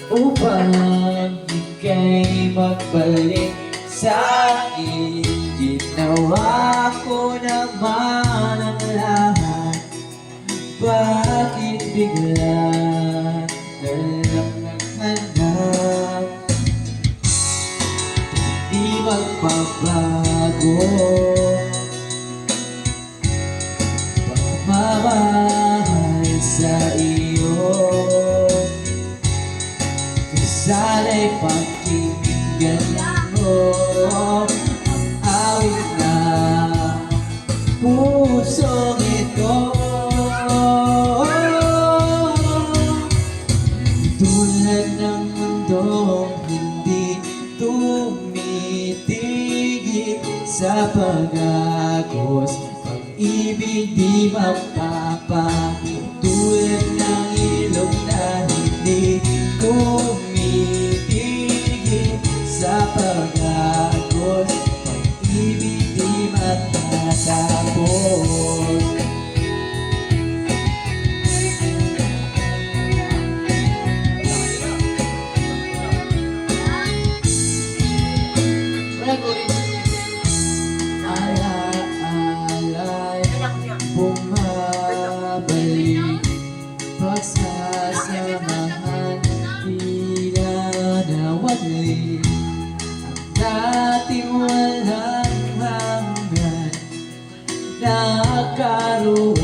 upang ika'y magbalik sa akin. Ginawa ko naman ang lahat, bakit bigla na lang naghanap? Di magbabago pagmamahal sa iyo. Sana'y pakinggan mo ang awit na pusong ito. Tulad ng mundong hindi tumitigil sa pag-agos, pag-ibig di mapapagod. Tulad ng ilog na hindi tumitigil sa pag-agos, pag-ibig di matatapos. Alaala'y bumabalik, pagsasamahan tila nawagli, ang dating walang hanggan nagkaroon